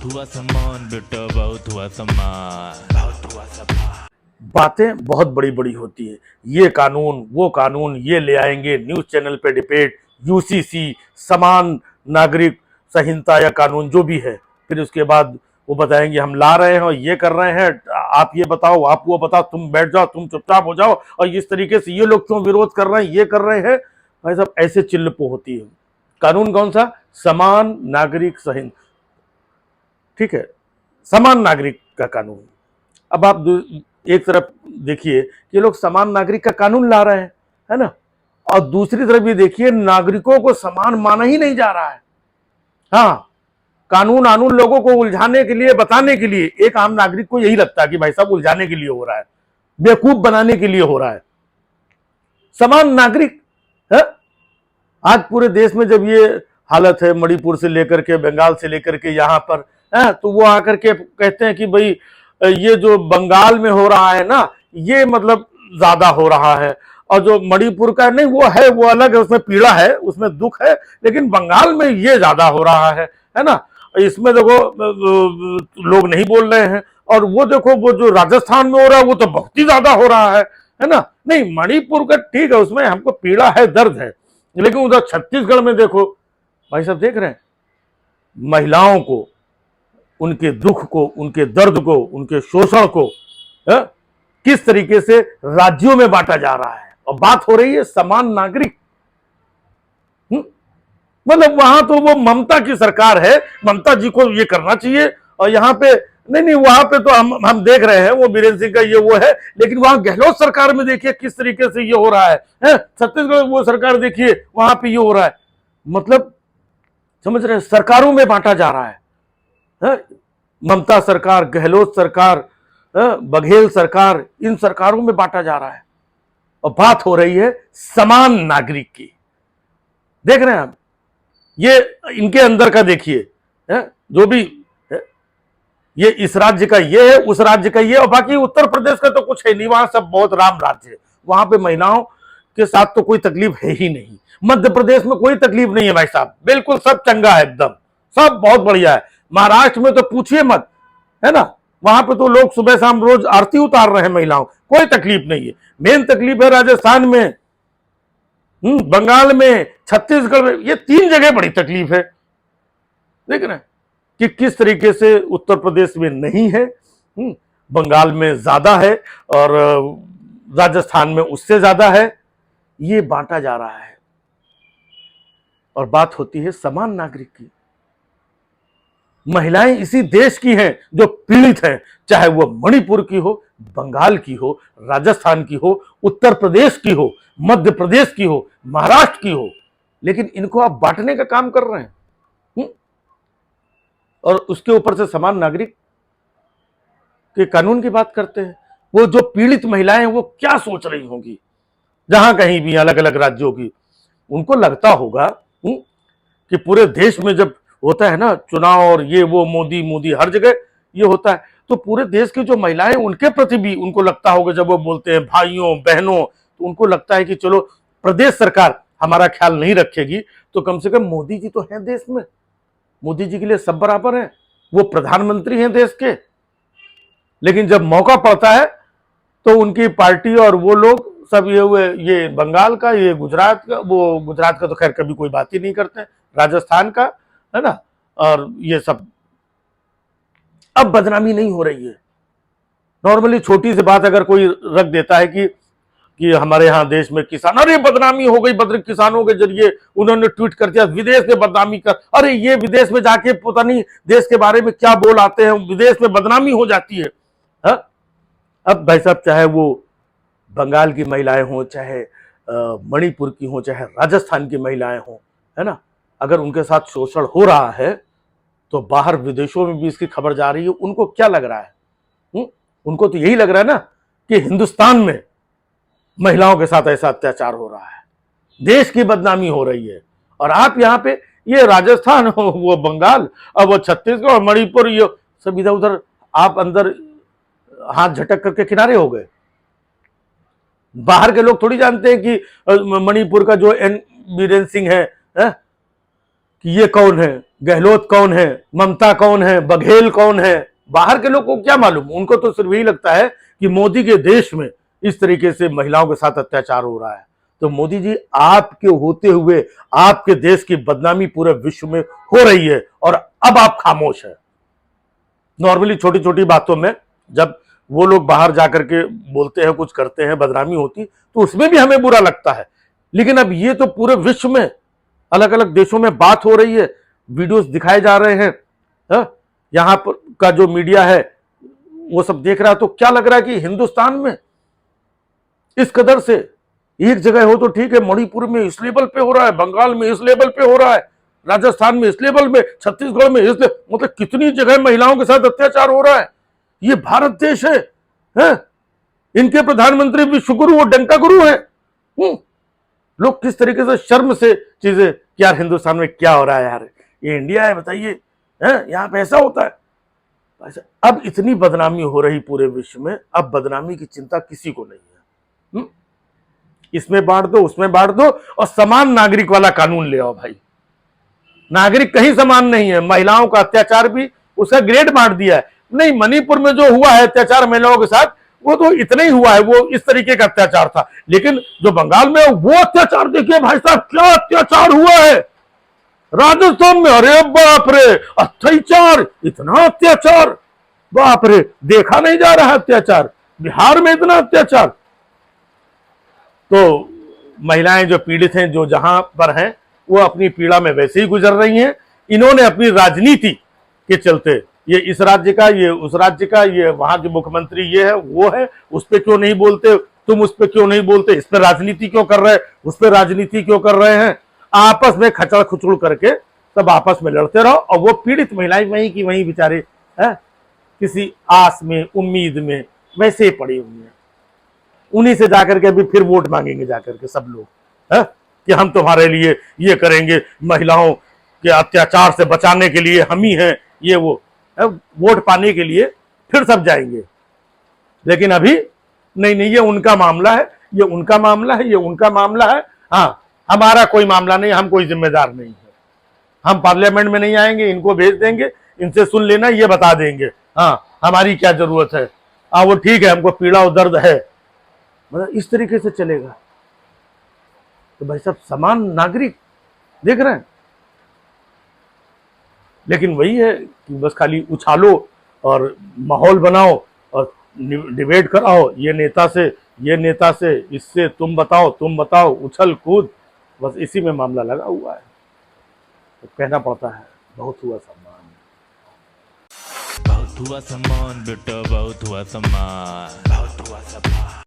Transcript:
बहुत हुआ सम्मान बेटा, बहुत हुआ सम्मान, बहुत हुआ सम्मान। बातें बहुत बड़ी बड़ी होती है, ये कानून वो कानून ये ले आएंगे, न्यूज चैनल पे डिबेट, यूसीसी, समान नागरिक संहिता या कानून जो भी है, फिर उसके बाद वो बताएंगे हम ला रहे हैं और ये कर रहे हैं, आप ये बताओ, आप वो बताओ, तुम बैठ जाओ, तुम चुपचाप हो जाओ, और इस तरीके से ये लोग क्यों विरोध कर रहे हैं, ये कर रहे हैं। भाई साहब ऐसे चिल्लपो होती है। कानून कौन सा? समान नागरिक संहिता, ठीक है, समान नागरिक का कानून। अब आप एक तरफ देखिए कि लोग समान नागरिक का कानून ला रहे हैं, है ना, और दूसरी तरफ ये देखिए नागरिकों को समान माना ही नहीं जा रहा है। हाँ, कानून कानून लोगों को उलझाने के लिए, बताने के लिए, एक आम नागरिक को यही लगता है कि भाई साहब उलझाने के लिए हो रहा है, बेवकूफ बनाने के लिए हो रहा है। समान नागरिक है। आज पूरे देश में जब ये हालत है, मणिपुर से लेकर के, बंगाल से लेकर के यहाँ पर है, तो वो आकर के कहते हैं कि भाई ये जो बंगाल में हो रहा है ना, ये मतलब ज्यादा हो रहा है, और जो मणिपुर का नहीं वो है, वो अलग है, उसमें पीड़ा है, उसमें दुख है, लेकिन बंगाल में ये ज्यादा हो रहा है ना, इसमें देखो लोग नहीं बोल रहे हैं, और वो देखो वो जो राजस्थान में हो रहा है वो तो बहुत ही ज्यादा हो रहा है ना। नहीं, मणिपुर का ठीक है, उसमें हमको पीड़ा है, दर्द है, लेकिन उधर छत्तीसगढ़ में देखो, भाई साहब देख रहे हैं, महिलाओं को, उनके दुख को, उनके दर्द को, उनके शोषण को किस तरीके से राज्यों में बांटा जा रहा है, और बात हो रही है समान नागरिक। मतलब वहां तो वो ममता की सरकार है, ममता जी को ये करना चाहिए, और यहाँ पे नहीं, वहां पे तो हम देख रहे हैं वो बीरेंद्र सिंह का ये वो है, लेकिन वहां गहलोत सरकार में देखिए किस तरीके से ये हो रहा है? छत्तीसगढ़ वो सरकार देखिए, वहां पे ये हो रहा है। मतलब समझ रहे हैं, सरकारों में बांटा जा रहा है। ममता सरकार, गहलोत सरकार, बघेल सरकार, इन सरकारों में बांटा जा रहा है, और बात हो रही है समान नागरिक की। देख रहे हैं आप, ये इनके अंदर का देखिए, जो भी है, ये इस राज्य का ये है, उस राज्य का ये, और बाकी उत्तर प्रदेश का तो कुछ है नहीं, वहां सब बहुत राम राज्य है, वहां पे महिलाओं के साथ तो कोई तकलीफ है ही नहीं। मध्य प्रदेश में कोई तकलीफ नहीं है भाई साहब, बिल्कुल सब चंगा है, एकदम सब बहुत बढ़िया है। महाराष्ट्र में तो पूछिए मत, है ना, वहां पे तो लोग सुबह शाम रोज आरती उतार रहे हैं महिलाओं, कोई तकलीफ नहीं है। मेन तकलीफ है राजस्थान में, बंगाल में, छत्तीसगढ़ में, ये तीन जगह बड़ी तकलीफ है। देख रहे हैं कि किस तरीके से उत्तर प्रदेश में नहीं है, बंगाल में ज्यादा है, और राजस्थान में उससे ज्यादा है, ये बांटा जा रहा है। और बात होती है समान नागरिक की। महिलाएं इसी देश की हैं जो पीड़ित हैं, चाहे वो मणिपुर की हो, बंगाल की हो, राजस्थान की हो, उत्तर प्रदेश की हो, मध्य प्रदेश की हो, महाराष्ट्र की हो, लेकिन इनको आप बांटने का काम कर रहे हैं। और उसके ऊपर से समान नागरिक के कानून की बात करते हैं। वो जो पीड़ित महिलाएं हैं वो क्या सोच रही होंगी, जहां कहीं भी अलग अलग राज्यों की, उनको लगता होगा कि पूरे देश में जब होता है ना चुनाव, और ये वो मोदी मोदी हर जगह ये होता है, तो पूरे देश की जो महिलाएं उनके प्रति भी उनको लगता होगा, जब वो बोलते हैं भाइयों बहनों, तो उनको लगता है कि चलो प्रदेश सरकार हमारा ख्याल नहीं रखेगी, तो कम से कम मोदी जी तो हैं देश में, मोदी जी के लिए सब बराबर है, वो प्रधानमंत्री हैं देश के। लेकिन जब मौका पड़ता है तो उनकी पार्टी और वो लोग सब ये बंगाल का, ये गुजरात का, वो गुजरात का तो खैर कभी कोई बात ही नहीं करते, राजस्थान का, है ना, और ये सब। अब बदनामी नहीं हो रही है। नॉर्मली छोटी सी बात अगर कोई रख देता है कि हमारे यहाँ देश में किसान, अरे बदनामी हो गई, बद्र किसानों के जरिए उन्होंने ट्वीट कर दिया, विदेश में बदनामी कर, अरे ये विदेश में जाके पता नहीं देश के बारे में क्या बोल आते हैं, विदेश में बदनामी हो जाती है। अब भाई साहब चाहे वो बंगाल की महिलाएं हों, चाहे मणिपुर की हों, चाहे राजस्थान की महिलाएं हों, है ना, अगर उनके साथ शोषण हो रहा है तो बाहर विदेशों में भी इसकी खबर जा रही है, उनको क्या लग रहा है? उनको तो यही लग रहा है ना कि हिंदुस्तान में महिलाओं के साथ ऐसा अत्याचार हो रहा है, देश की बदनामी हो रही है, और आप यहाँ पे ये राजस्थान हो, वो बंगाल, अब वो छत्तीसगढ़ और मणिपुर, ये सब इधर उधर, आप अंदर हाथ झटक करके किनारे हो गए। बाहर के लोग थोड़ी जानते हैं कि मणिपुर का जो एन बीरेन सिंह है कि ये कौन है, गहलोत कौन है, ममता कौन है, बघेल कौन है, बाहर के लोग को क्या मालूम। उनको तो सिर्फ यही लगता है कि मोदी के देश में इस तरीके से महिलाओं के साथ अत्याचार हो रहा है। तो मोदी जी, आपके होते हुए आपके देश की बदनामी पूरे विश्व में हो रही है और अब आप खामोश है। नॉर्मली छोटी छोटी बातों में जब वो लोग बाहर जाकर के बोलते हैं, कुछ करते हैं, बदनामी होती, तो उसमें भी हमें बुरा लगता है। लेकिन अब ये तो पूरे विश्व में अलग अलग देशों में बात हो रही है, वीडियोस दिखाए जा रहे हैं, यहां पर का जो मीडिया है वो सब देख रहा है। तो क्या लग रहा है कि हिंदुस्तान में इस कदर से एक जगह हो तो ठीक है, मणिपुर में इस लेवल पे हो रहा है, बंगाल में इस लेवल पे हो रहा है, राजस्थान में इस लेवल में, छत्तीसगढ़ में इस लेवल, मतलब कितनी जगह महिलाओं के साथ अत्याचार हो रहा है। ये भारत देश है, इनके प्रधानमंत्री विश्वगुरु और डंका गुरु है। लोग किस तरीके से शर्म से चीजें, यार हिंदुस्तान में क्या हो रहा है, यार ये इंडिया है, बताइए, यहाँ पे ऐसा होता है। अब इतनी बदनामी हो रही पूरे विश्व में, अब बदनामी की चिंता किसी को नहीं है। इसमें बांट दो, उसमें बांट दो और समान नागरिक वाला कानून ले आओ भाई। नागरिक कहीं समान नहीं है, महिलाओं का अत्याचार भी उसका ग्रेड बांट दिया है। नहीं, मणिपुर में जो हुआ है अत्याचार महिलाओं के साथ, वो तो इतना ही हुआ है, वो इस तरीके का अत्याचार था। लेकिन जो बंगाल में वो अत्याचार देखिए भाई साहब, क्या अत्याचार हुआ है राजस्थान में। अरे बाप रे, अत्याचार, इतना अत्याचार, बाप रे, देखा नहीं जा रहा अत्याचार। बिहार में इतना अत्याचार। तो महिलाएं जो पीड़ित हैं, जो जहां पर हैं, वो अपनी पीड़ा में वैसे ही गुजर रही हैं। इन्होंने अपनी राजनीति के चलते, ये इस राज्य का, ये उस राज्य का, ये वहां के मुख्यमंत्री ये है, वो है, उस पर क्यों नहीं बोलते, तुम उस पर क्यों नहीं बोलते, इस पर राजनीति क्यों कर रहे, उस पर राजनीति क्यों कर रहे हैं। आपस में खचड़ खुचड़ करके सब आपस में लड़ते रहो और वो पीड़ित महिलाएं वहीं की वहीं बेचारे किसी आस में, उम्मीद में वैसे ही पड़ी हुई है। उन्हीं से जाकर के अभी फिर वोट मांगेंगे जाकर के सब लोग, कि हम तुम्हारे लिए ये करेंगे, महिलाओं के अत्याचार से बचाने के लिए हम ही हैं, ये वो, वोट पाने के लिए फिर सब जाएंगे। लेकिन अभी नहीं, ये उनका मामला है, ये उनका मामला है, ये उनका मामला है। हाँ, हमारा कोई मामला नहीं, हम कोई जिम्मेदार नहीं है। हम पार्लियामेंट में नहीं आएंगे, इनको भेज देंगे, इनसे सुन लेना, ये बता देंगे, हाँ हमारी क्या जरूरत है, हाँ वो ठीक है, हमको पीड़ा और दर्द है। मतलब इस तरीके से चलेगा तो भाई साहब समान नागरिक देख रहे हैं। लेकिन वही है कि बस खाली उछालो और माहौल बनाओ और डिबेट कराओ, ये नेता से, इससे तुम बताओ, उछल कूद, बस इसी में मामला लगा हुआ है। तो कहना पड़ता है, बहुत हुआ सम्मान, बहुत हुआ सम्मान बेटा, बहुत हुआ सम्मान, बहुत हुआ सम्मान।